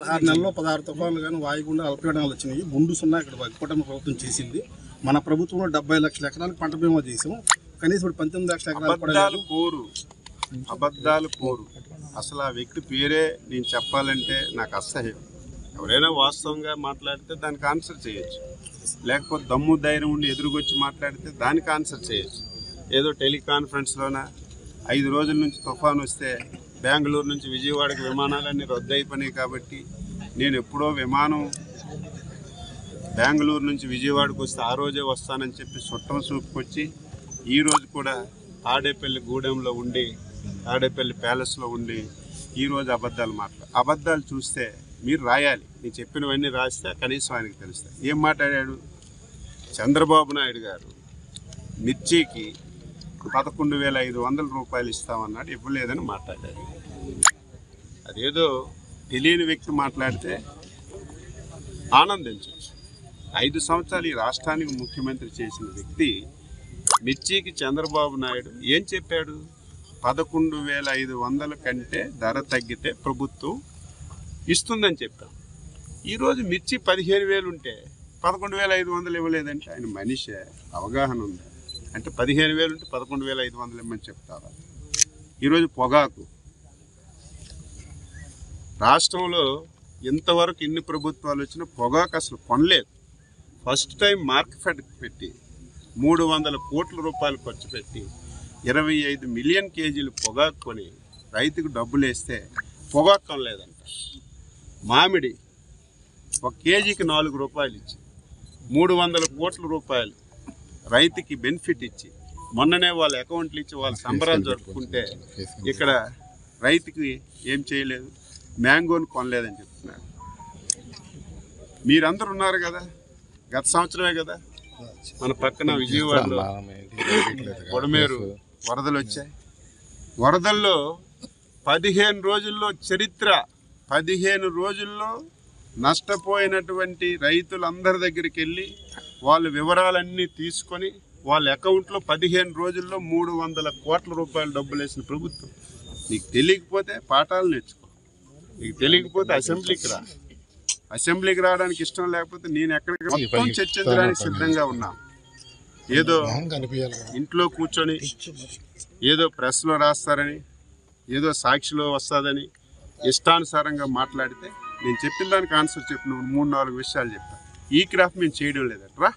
16 నెలల్లో 16 తుఫాన్లు కానీ వాయుగుండా అల్పపీడనాలు వచ్చినాయి. ముందు సున్నా ఇక్కడ కూటమి ప్రభుత్వం చేసింది. మన ప్రభుత్వంలో 70 లక్షల ఎకరాలకు పంట బీమా చేసాం. కనీసం ఇప్పుడు 19 లక్షల ఎకరాలు అబద్ధాలు కోరు. అసలు ఆ వ్యక్తి పేరే నేను చెప్పాలంటే నాకు అసహ్యం. ఎవరైనా వాస్తవంగా మాట్లాడితే దానికి ఆన్సర్ చేయొచ్చు, లేకపోతే దమ్ము ధైర్యం ఉండి ఎదురుకొచ్చి మాట్లాడితే దానికి ఆన్సర్ చేయొచ్చు. ఏదో టెలికాన్ఫరెన్స్లోన 5 రోజుల నుంచి తుఫాన్ వస్తే బెంగళూరు నుంచి విజయవాడకి విమానాలన్నీ రద్దు అయిపోయినాయి కాబట్టి నేను ఎప్పుడో విమానం బెంగళూరు నుంచి విజయవాడకు వస్తే ఆ రోజే వస్తానని చెప్పి చుట్టం చూపుకొచ్చి ఈరోజు కూడా తాడేపల్లి గూడెంలో ఉండి తాడేపల్లి ప్యాలెస్లో ఉండి ఈరోజు అబద్ధాలు చూస్తే మీరు రాయాలి. నేను చెప్పినవన్నీ రాస్తే కనీసం ఆయనకు తెలుస్తాయి. ఏం మాట్లాడాడు? చంద్రబాబు నాయుడు గారు మిర్చికి 11,500 రూపాయలు ఇస్తామన్నాడు, ఇవ్వలేదని మాట్లాడారు. అదేదో తెలియని వ్యక్తి మాట్లాడితే ఆనందించవచ్చు. 5 సంవత్సరాలు ఈ రాష్ట్రానికి ముఖ్యమంత్రి చేసిన వ్యక్తి మిర్చికి చంద్రబాబు నాయుడు ఏం చెప్పాడు? 11,500 కంటే ధర తగ్గితే ప్రభుత్వం ఇస్తుందని చెప్పాం. ఈరోజు మిర్చి 15,000 ఉంటే 11,500 ఇవ్వలేదంటే ఆయన మనిషి అవగాహన ఉంది. అంటే 15,000 ఉంటే 11,500 ఇవ్వమని చెప్తారా? ఈరోజు పొగాకు రాష్ట్రంలో ఇంతవరకు ఇన్ని ప్రభుత్వాలు వచ్చినా పొగాకు అసలు కొనలేదు. ఫస్ట్ టైం మార్కెట్ పెట్టి 300 కోట్ల రూపాయలు ఖర్చు పెట్టి 25 మిలియన్ కేజీలు పొగాకు కొని రైతుకు డబ్బులు వేస్తే పొగాకు కొనలేదంట. మామిడి 1 కేజీకి 4 రూపాయలు ఇచ్చి 300 కోట్ల రూపాయలు రైతుకి బెనిఫిట్ ఇచ్చి మొన్ననే వాళ్ళ అకౌంట్లు ఇచ్చి వాళ్ళ సంబరాలు జరుపుకుంటే ఇక్కడ రైతుకి ఏం చేయలేదు, మ్యాంగోని కొనలేదని చెప్తున్నారు. మీరందరూ ఉన్నారు కదా, గత సంవత్సరమే కదా మన పక్కన విజయవాడలో కొడమేరు వరదలు వచ్చాయి. వరదల్లో 15 రోజుల్లో చరిత్ర 15 రోజుల్లో నష్టపోయినటువంటి రైతులందరి దగ్గరికి వెళ్ళి వాళ్ళ వివరాలన్నీ తీసుకొని వాళ్ళ అకౌంట్లో 15 రోజుల్లో 300 కోట్ల రూపాయలు డబ్బులు వేసిన ప్రభుత్వం. నీకు తెలియకపోతే పాఠాలు నేర్చుకో, నీకు తెలియకపోతే అసెంబ్లీకి రావడానికి ఇష్టం లేకపోతే నేను ఎక్కడికి మొత్తం చర్చించడానికి సిద్ధంగా ఉన్నా. ఏదో ఇంట్లో కూర్చొని ఏదో ప్రెస్లో రాస్తారని ఏదో సాక్షిలో వస్తుందని ఇష్టానుసారంగా మాట్లాడితే నేను చెప్పిన దానికి ఆన్సర్ చెప్పిన 3-4 విషయాలు చెప్పాను. ఈ క్రాఫ్ట్ మేము చేయడం లేదట్రా.